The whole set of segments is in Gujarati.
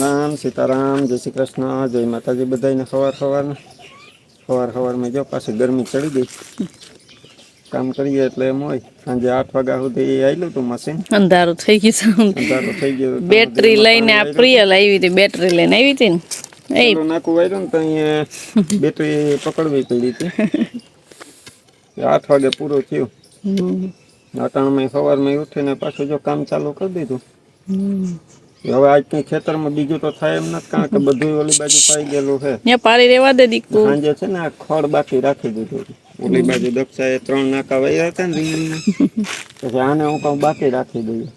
રામ સીતારામ જય શ્રી કૃષ્ણ જય માતાજી બધાને સવારમાં જો પાછી ગરમી ચડી ગઈ કામ કરીએ એટલે એમ હોય સાંજે 8 વાગ્યા સુધી આવેલું હતું મશીન અંધારું થઈ ગયું અંધારું થઈ ગયું બેટરી લઈને આ પ્રિયલ આવી હતી બેટરી લઈને આવી હતી ને પેલું નાકું વાયરું ને તો અહીંયા બેટરી પકડવી પડી હતી 8 વાગે પૂરું થયું અટાણમાં સવારમાં ઉઠીને પાછું જો કામ ચાલુ કરી દીધું હવે આજ કઈ ખેતરમાં બીજું તો થાય એમ નથી કારણ કે બધું ઓલી બાજુ પાઈ ગયેલું છે ત્યાં પાડી રેવા દે દીકુ સાંજે છે ને આ ખડ બાકી રાખી દીધું ઓલી બાજુ દક્ષાએ 3 નાકા વાયા હતા ને રીંગણીના પછી આને હું કહું બાકી રાખી દઈએ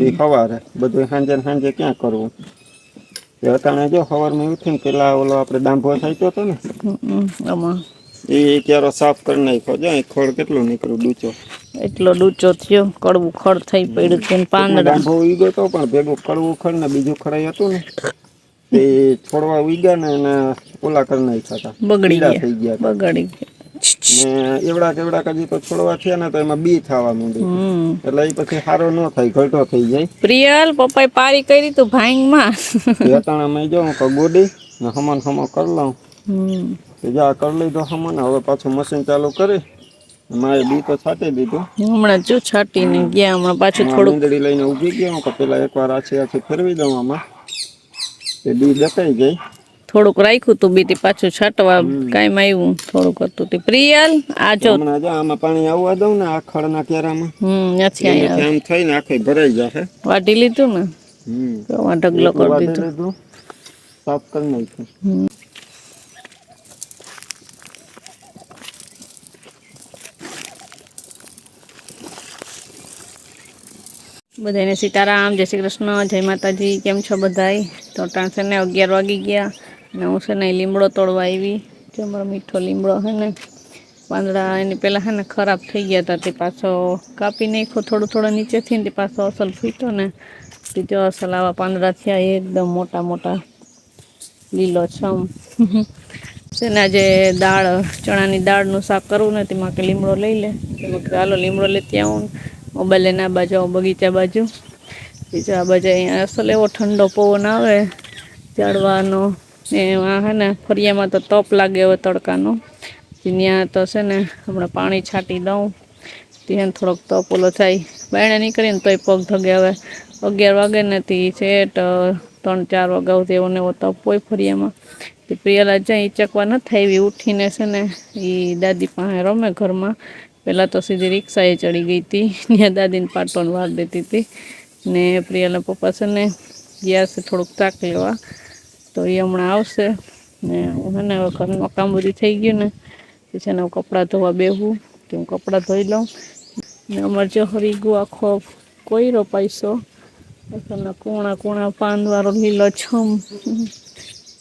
એ સવારે બધું સાંજે ક્યાં કરવું એ અટાણે જો સવારમાં ઉઠીને પેલા ઓલો આપણે ડાંભો થાક્યો હતો ને એ ક્યારો સાફ કરી નાખ્યો જો ખડ કેટલું નીકળ્યું ડૂચો એટલો ડૂચો થયો કડવું ખડ થઈ પડ્યું છે પાંદડા ડાંભો ઉગ્યો તો પણ ભેગું કડવું ખડ ને બીજું ખડાઈ હતું ને તે છોડવા ઉગ્યા ને એને ઓલા કરી નાખ્યા હતા બગડી થઈ ગયા બગડી ને એવડા હજી તો છોડવા થયા ને તો એમાં બી થવા માંડ્યું એટલે એ પછી સારો ન થાય ઘટો થઈ જાય પ્રિયલ પપ્પાએ પારી કરી તું ભાંગ માં અટાણામાં જો ગોડી ને હમણ કરી લઉં જા કરી લીધો હમણ હવે પાછું મશીન ચાલુ કરી મારે બી તો છાંટી દીધું હમણાં જો છાંટીને ગયા હમણાં પાછું થોડું મીંદડી લઈને ઉભી ગયો કે પેલા એકવાર આછી ફેરવી દઉં આમાં તે બી દકાઈ જાય થોડુંક રાખ્યું તું બીતી પાછું છાંટવા કાયમ આવ્યું થોડુંક હતું તે પ્રિયલ આ જો હમણાં જો આમાં પાણી આવવા દઉં ને આ ખડના કેરામાં નથી આવ્યા આમ થઈને આખે ભરાઈ જશે વાટી લીધું ને ઢગલો કરી દીધું સાફ કરી નાખ્યું બધાને સીતારામ જય શ્રી કૃષ્ણ જય માતાજી કેમ છો બધાય તો ટાણ છે ને 11 વાગી ગયા ને હું છે ને લીમડો તોડવા આવી જે અમારો મીઠો લીમડો છે ને પાંદડા એની પહેલાં છે ને ખરાબ થઈ ગયા હતા તે પાછો કાપી નાખ્યો થોડું નીચેથી ને તે પાછો અસલ ફૂટ્યો ને તે જો અસલ આવા પાંદડા થયા એકદમ મોટા મોટા લીલો છમ છે ને આજે દાળ ચણાની દાળનું શાક કરવું ને તેમાં કે લીમડો લઈ લે તેમાં ચાલો લીમડો લેતી આવું મોબાઈલ લઈને આ બાજુ બગીચા બાજુ બીજા આ બાજુ અહીંયા અસલ એવો ઠંડો પવન આવે ઝાડવાનો એમાં હે ને ફરિયામાં તો તપ લાગે હવે તડકાનો ત્યાં તો છે ને હમણાં પાણી છાંટી દઉં ત્યાં થોડોક તપ ઓલો થાય બાયણે નીકળીને તોય પગ ધગે હવે 11 વાગે નથી છેટ 3-4 વાગ્યા સુધી એવો ને એવો તપ હોય ફરિયામાં તે પ્રિયલા જાય ચકવા નથી આવી ઉઠીને છે ને એ દાદી પાસે રમે ઘરમાં પહેલાં તો સીધી રિક્ષાએ ચડી ગઈ હતી ત્યાં દાદીને પાટોને વાર દેતી હતી ને પ્રિયલના પપ્પા છે ને ગયા છે થોડુંક ચાક લેવા તો એ હમણાં આવશે ને હું છે ને હવે ઘરનું કામ બધું થઈ ગયું ને પછી છે ને હું કપડાં ધોવા બેહું તો હું કપડાં ધોઈ લઉં ને અમારે જો હરીગું આખો કોયરો પૈસો કૂણા પાનવાળો લીલો છમ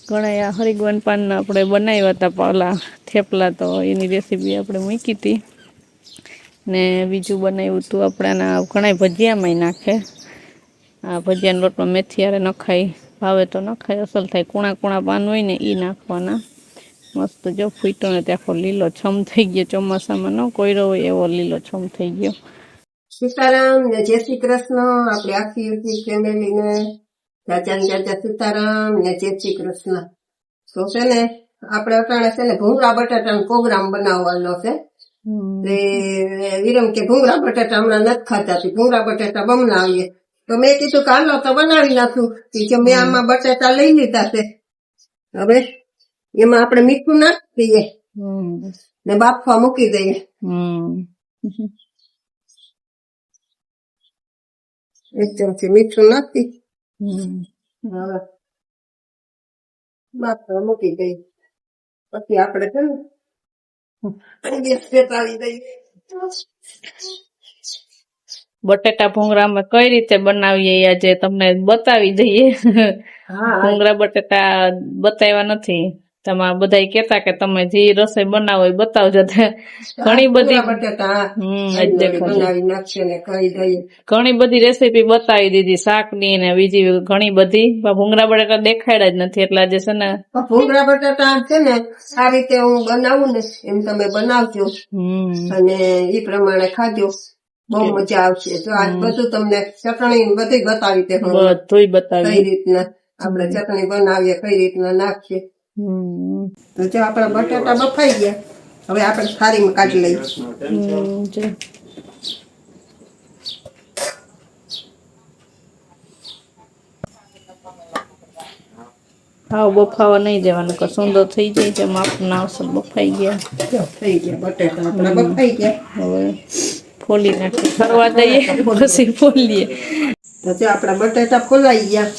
ઘણા આ હરીગવાન પાનના આપણે બનાવ્યા હતા પહેલાં થેપલા તો એની રેસીપી આપણે મૂકી હતી ને બીજું બનાવ્યું હતું આપણાના ઘણા ભજીયામાંય નાખે આ ભજીયાના લોટમાં મેથી હારે નખાય ભાવે તો નખાય અસલ થાય કૂણા પાન હોય ને એ નાખવાના મસ્ત જો ફૂટ્યો ને ત્યાં આખો લીલો છમ થઈ ગયો ચોમાસામાં ન કોયરો હોય એવો લીલો છમ થઈ ગયો સીતારામ ને જય શ્રી કૃષ્ણ આપણે આખી ફેમિલીને ચાચા સીતારામ ને જય શ્રી કૃષ્ણ તો છે ને આપણે અટાણે છે ને ભૂંગળા બટાટાનો પ્રોગ્રામ બનાવવાનો છે વિરમ કે ભૂંગળા બટાટા હમણાં નથી ખાતા ભૂંગળા બટાટા બનાવીએ તો મેં કીધું કે હાલો તો બનાવી નાખું કે મેં આમાં બટાટા લઈ લીધા છે હવે એમાં આપણે મીઠું નાખી દઈએ ને બાફવા મૂકી દઈએ એક ચમચી મીઠું નાખી હવે બાફવા મૂકી દઈએ પછી આપણે છે ને ગેસ પેટાવી દઈએ બટેટા ભૂંગળામાં કઈ રીતે બનાવીએ આજે તમને બતાવી દઈએ ભૂંગળા બટેટા બતાવ્યા નથી તમારા બધા કેતા કે તમે જે રસોઈ બનાવો એ બતાવજો ઘણી બધી ઘણી બધી રેસીપી બતાવી દીધી શાક ની ને બીજી ઘણી બધી ભૂંગળા બટેટા દેખાડ્યા જ નથી એટલે આજે છે ને ભૂંગળા બટાટા છે ને આ રીતે હું બનાવું ને એમ તમે બનાવજો અને એ પ્રમાણે ખાજો બહુ મજા આવશે તો આજ બધું તમને ચટણી બધી બતાવી દે બધું બતાવી કઈ રીતના આપણે ચટણી બનાવીએ કઈ રીતના નાખીએ. તો જો આપણા બટાટા બફાઈ ગયા, હવે આપણે થાળીમાં કાઢી લઈએ. હાવ બફાવા નહીં દેવાનું, કસુંદો થઈ જાય છે માપના આવશે. બફાઈ ગયા, થઈ ગયા બટાટા આપણા બફાઈ ગયા. હવે ફોલી નાખી ફરવા દઈએ, પછી ફોલીએ. તો જો આપણા બટાટા ફોલાઈ ગયા,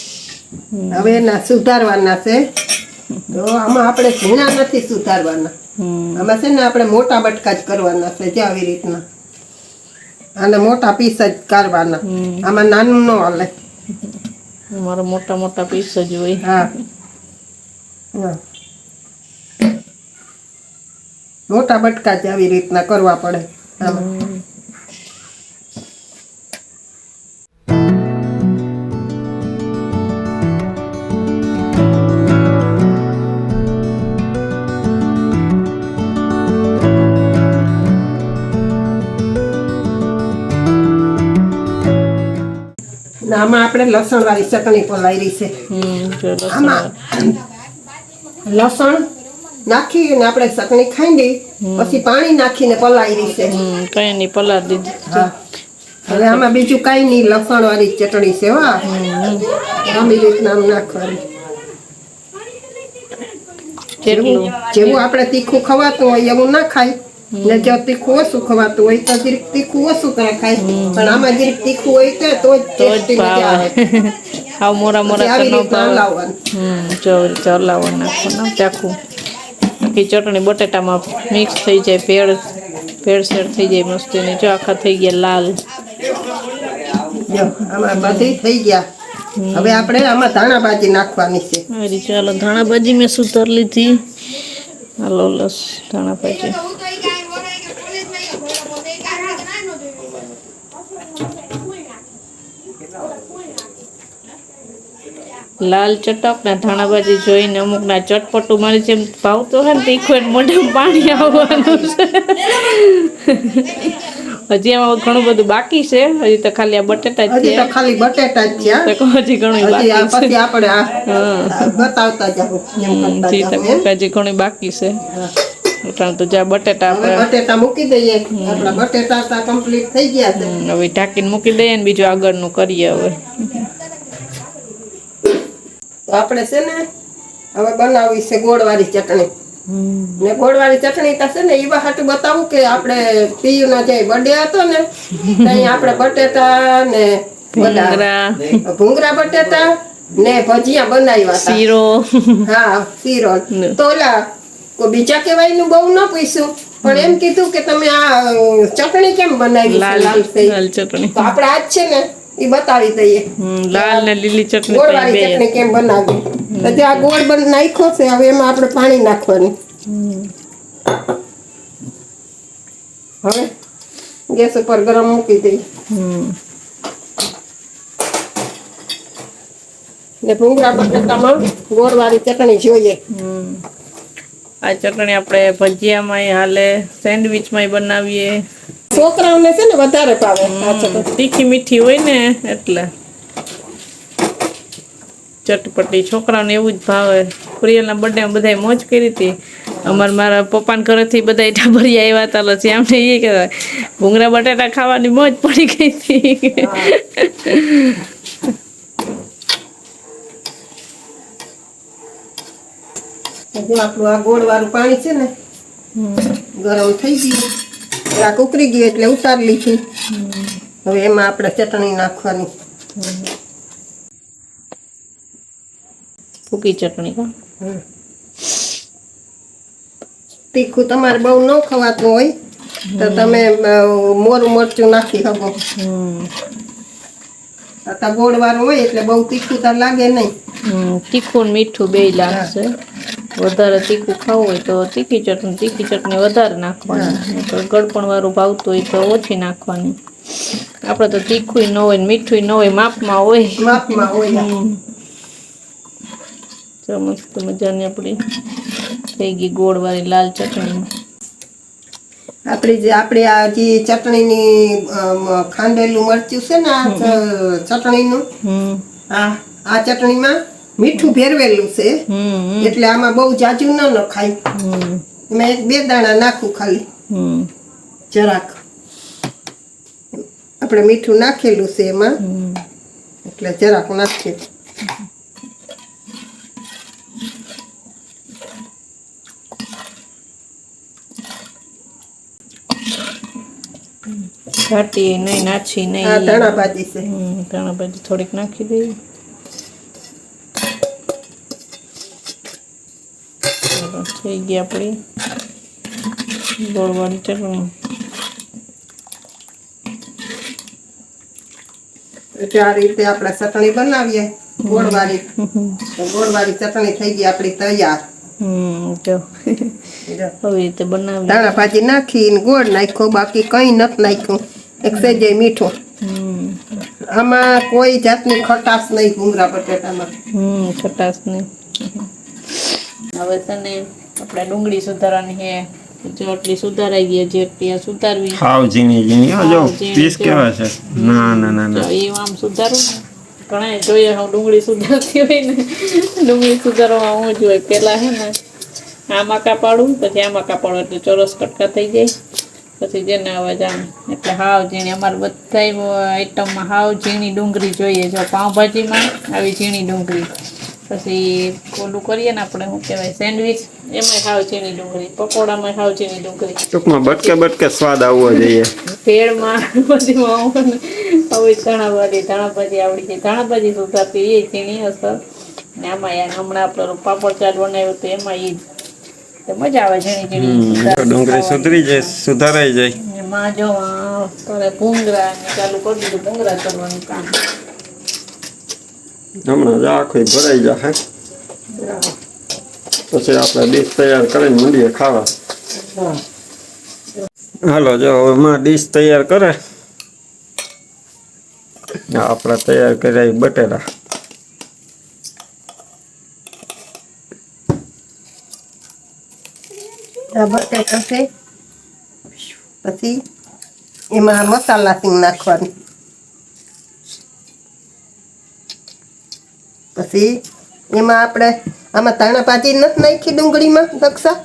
હવે એના સુધારવાના છે. તો આમાં આપણે ઝીણા નથી સુધારવાના, આમાં છે ને આપણે મોટા બટકા જ કરવાના છે. જે આવી રીતના આને મોટા પીસ જ કરવાના, આમાં નાનું ન હાલે. અમારે મોટા મોટા પીસ જ હોય. હા, મોટા બટકા જ આવી રીતના કરવા પડે આમાં. આમાં આપણે લસણ વાળી ચટણી પલાળી છે. આમાં લસણ નાખી અને આપણે ચટણી ખાંડી પછી પાણી નાખીને પલાળી છે. કઈ નહીં, પલાળી દીધી. હવે આમાં બીજું કઈ નહીં, લસણ વાળી ચટણી છે. હા, આમી રીતના આમ નાખવાની. જેવું આપણે તીખું ખવાતું હોય એવું ના ખાય, ને જો તીખું ઓછું ખવાતું હોય તો જરીક તીખું ઓછું ખાય. પણ આમાં જરીક તીખું હોય તો જ ટેસ્ટી મજા આવે. હાવ મોરા મોરા આવી રીતના હલાવવાનું. હલાવવાનું નાખવાનું ચાખું. આખી ચટણી બટેટામાં મિક્સ થઈ જાય, ભેળસેળ થઈ જાય મસ્તીની. જો આખા થઈ ગયા લાલ. જો આમાં બધી થઈ ગયા. હવે આપણે આમાં ધાણા ભાજી નાખવાની છે. ચાલો, ધાણા ભાજી મેં સુધાર લીધી. હાલો, ધાણા ભાજી. લાલ ચટક ને ધાણા ભાજી જોઈને અમુક ના ચટપટું મારી જેમ ભાવતો હોય ને તીખું મોઢે પાણી આવવાનું છે. હજી એમાં ઘણું બધું બાકી છે. હજી તો ખાલી આ બટેટા જ છે. ખાલી બટેટા જ છે. હજી ઘણું બાકી છે. પછી આપણે બતાવતા જાવ. હજી ઘણું બાકી છે. તો જ્યાં બટેટા બટેટા મૂકી દઈએ. આપણા બટેટા કમ્પ્લીટ થઈ ગયા છે. હવે ઢાંકીને મૂકી દઈએ ને બીજું આગળનું કરીએ. હવે તો આપણે છે ને હવે બનાવી છે ગોળવાળી ચટણી. ને ગોળવાળી ચટણી તો છે ને એવા હાટું બતાવું કે આપણે પિયુ નો જે બર્થડે હતો ને ત્યાં આપણે બટેટા ને ભૂંગરા બટેટા ને ભજીયા બનાવ્યા હતા. શીરો. હા, શીરો. તો ઓલા કોઈ બીજા કહેવાયનું બહુ ન પૂછ્યું, પણ એમ કીધું કે તમે આ ચટણી કેમ બનાવી? લાલ ચટણી. તો આપણે આજ છે ને એ બતાવી દઈએ. લાલ ને લીલી ચટણી, ગોળવાળી ચટણી કેમ બનાવી. તો જે આ ગોળ નાખ્યો છે, હવે એમાં આપણે પાણી નાખવાનું. હવે ગેસ ઉપર ગરમ મૂકી દઈએ. ને ભૂંગળા બટેટામાં ગોળવાળી ચટણી જોઈએ. આ ચટણી આપણે ભજીયામાં હાલે, સેન્ડવિચમાં બનાવીએ. છોકરાઓને છે ને વધારે ભાવે આ ચટણી. તીખી મીઠી હોય ને એટલે ચટપટી. છોકરાઓને એવું જ ભાવે. પ્રિયલના બર્થડે બધાય મોજ કરી હતી. મારા પપ્પાના ઘરેથી બધા ટાબરિયા આવ્યા હતા. પછી આમને એ કહેવાય ભૂંગળા બટાટા ખાવાની મોજ પડી ગઈ હતી. આપણું આ ગોળ વાળું પાણી છે ને ગરમ થઈ ગયું, આ ઉકળી ગયું એટલે ઉતારી લીધી. હવે એમાં આપણે ચટણી નાખવાની. સૂકી ચટણી. તીખું તમારે બહુ ન ખવાતું હોય તો તમે મોરું મરચું નાખી શકો. આ ગોળ વાળું હોય એટલે બહુ તીખું તો લાગે નહીં. તીખું ને મીઠું બે લાગશે. વધારે તીખું ખાવું હોય તો તીખી ચટણી વધારે નાખવાની. ગળપણ વાળું ભાવતું હોય તો ઓછી નાખવાની. આપણે તો તીખું ન હોય ને મીઠું ન હોય, માપમાં હોય. મસ્ત મજાની આપણી થઈ ગઈ ગોળ વાળી લાલ ચટણી. આપણે આ જે ચટણીની ખાંડેલું મરચું છે ને આ ચટણીનું, આ ચટણીમાં મીઠું ભેરવેલું છે એટલે આમાં બહુ જાજુ ન નખાય. મેં 1-2 દાણા નાખું ખાલી, જરાક. આપણે મીઠું નાખેલું છે એમાં એટલે જરાક નાખીએ. ઘાટી નહીં, નાછી નહીં. આ ધાણા ભાજી છે. ધાણા ભાજી થોડીક નાખી દઈએ. થઈ ગઈ આપણી ગોળવાળી ચટણી. એટલે આ રીતે આપણે ચટણી બનાવીએ ગોળવાળી. ગોળવાળી ચટણી થઈ ગઈ આપણી તૈયાર. જો આવી રીતે બનાવી. ધાણા ભાજી નાખીને ગોળ નાખ્યો, બાકી કઈ નથી નાખ્યું. એક સેજે મીઠું. આમાં કોઈ જાતની ખટાશ નહીં ભૂંગળા બટેટામાં. ખટાશ નહીં. હવે છે ને આપણે ડુંગળી સુધારવાની છે. જો આટલી સુધારાઈ ગઈ, જેટલી આ સુધારવી. હાવ ઝીણી ઝીણી હો. જો પીસ કેવા છે. ના ના ના ના, એ આમ સુધારું ને ઘણા જોઈએ હું ડુંગળી સુધારતી હોય ને. ડુંગળી સુધારવામાં હું જ હોય. પેલા હે ને આમાં કાપાડું, પછી આમાં કાપાડું એટલે ચોરસ કટકા થઈ જાય. પછી જેને અવાજ આમ એટલે હાવ ઝીણી. અમારે બધા આઈટમમાં હાવ ઝીણી ડુંગળી જોઈએ. જો પાઉંભાજીમાં આવી ઝીણી ડુંગળી. પછી ઓલું કરીએ ને આપણે શું કહેવાય સેન્ડવીચ, એમાં હાવ ઝીણી ડુંગળી. પકોડામાં હાવ ઝીણી ડુંગળી. ટૂંકમાં બટકે બટકે સ્વાદ આવવો જોઈએ. ભેળમાં બધીમાં હવે ધાણા ભાજી આવડી જાય. ધાણા ભાજી સુધારતી એ ઝીણી અસર. ને આમાં યાર હમણાં આપણે પાપડ ચાટ બનાવ્યું તો એમાં એ જ મજા આવે. ઝીણી ઝીણી ડુંગળી સુધરી જાય, સુધારાઈ જાય. એમાં જો તારે ભૂંગળા ચાલુ કરી દીધું. ભૂંગળા કરવાનું કામ હમણાં જ આખું ભરાઈ જાય. પછી આપણે ડીશ તૈયાર કરીને મંડીએ ખાવા. હાલો જો હવે માં ડીશ તૈયાર કરે. આપણે તૈયાર કર્યા બટેટા. આ બટેટા છે. પછી એમાં મસાલા સિંગ નાખવાની. પછી એમાં આપણે આમાં ધાણા ભાજી નથી નાખી ડુંગળીમાં દક્ષા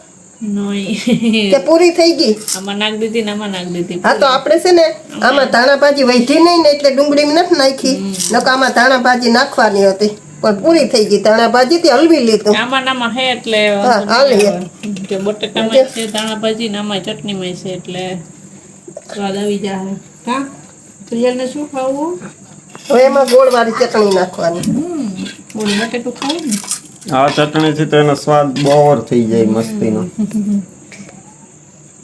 કે પૂરી થઈ ગઈ. આમાં નાખ દીધી ને આમાં નાખ દીધી. હા તો આપણે છે ને આમાં ધાણા ભાજી વધી નહીં ને એટલે ડુંગળીમાં નથી નાખી. નકર આમાં ધાણા ભાજી નાખવાની હતી પણ પૂરી થઈ ગઈ. ધાણા ભાજી થી હલવી લીધું. આમાં નામાં હે એટલે હાલી કે બટેટામાં છે ધાણા ભાજી ને આમાં ચટણીમાં છે એટલે સ્વાદ આવી જાય. હા પ્રિયલને શું ખાવું? હવે એમાં ગોળવાળી ચટણી નાખવાની. ઓલું બટેટું ખાવું ને આ ચટણીથી તો એનો સ્વાદ બહોર થઈ જાય મસ્તીનો.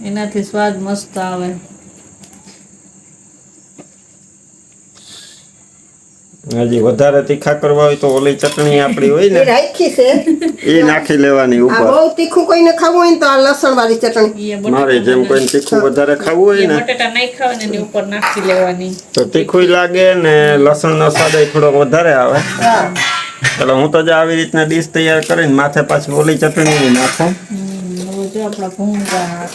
એનાથી સ્વાદ મસ્ત આવે. હજી વધારે તીખા કરવા હોય તો ઓલી ચટણી આપણી હોય ને રાખી છે એ નાખી લેવાની આ ઉપર. બહુ તીખું કોઈને ખાવું હોય ને તો આ લસણ વાળી ચટણી. મારે જેમ કોઈને તીખું વધારે ખાવું હોય ને બટેટા નહીં ખાવે ને એની ઉપર નાખી લેવાની તો તીખું લાગે ને લસણનો સ્વાદ થોડો વધારે આવે. એટલે હું તો આવી રીતના ડીશ તૈયાર કરીને માથે પાછી ઓલી ચટણી નાખું. જો આપણા ભૂંગળા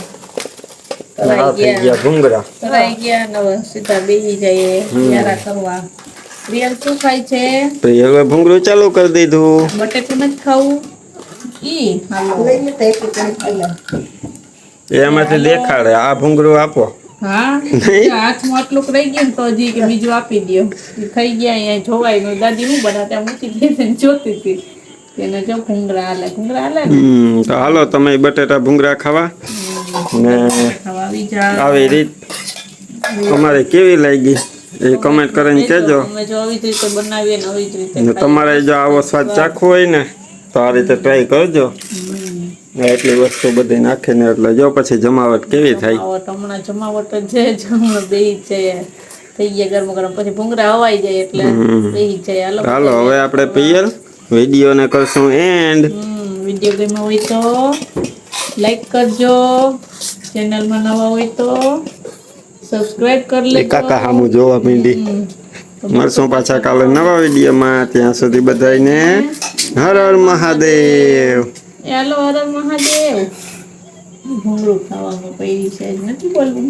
થઈ ગયા ભૂંગળા. તરાઈ ગયા ને હવે સીધા બેસી જઈએ યારા કરવા. પ્રિયલ શું ખાય છે? તો હવે ભૂંગળું ચાલુ કરી દીધું. બટેટું નથી ખાવું. ઈ હાલો એમાંથી દેખાડે આ ભૂંગળું આપો. હા હાથમાં આટલું રહી ગયું ને તો હજી કે બીજું આપી દો. થઈ ગયા અહીંયા જોવાય દાદી હું બનાવતા મૂકી દે જોતી હતી તેને જો ભૂંગળા હાલે તો હાલો તમે બટેટા ભૂંગળા ખાવા ને આવી રીત તમારે કેવી લાગી એ કમેન્ટ કરીને કહેજો. અમે જો આવી જ રીતે બનાવીએ ને આવી જ રીતે તમારે જો આવો સ્વાદ ચાખવો હોય ને તો આ રીતે ટ્રાય કરજો. એટલી વસ્તુ બધી નાખીને એટલે જો પછી જમાવટ કેવી થાય. હમણાં જમાવટ જ છે હમણાં બેહી જ જાય થઈ ગયા ગરમ ગરમ પછી ભૂંગળા હવાઈ જાય એટલે બેહી જાય. હાલો હવે આપણે પિયર વિડીયોને કરશું એન્ડ. વિડીયો ગમ્યો હોય તો લાઈક કરજો. ચેનલમાં નવા હોય તો સબસ્ક્રાઇબ કરી લેજો. કાકા હામું જોવા માંડી. મળશું પાછા કાલે નવા વિડીયોમાં. ત્યાં સુધી બધાને હર હર મહાદેવ. હેલો હર હર મહાદેવ. ભૂંગળું ખાવામાં પડી છે નથી બોલવું.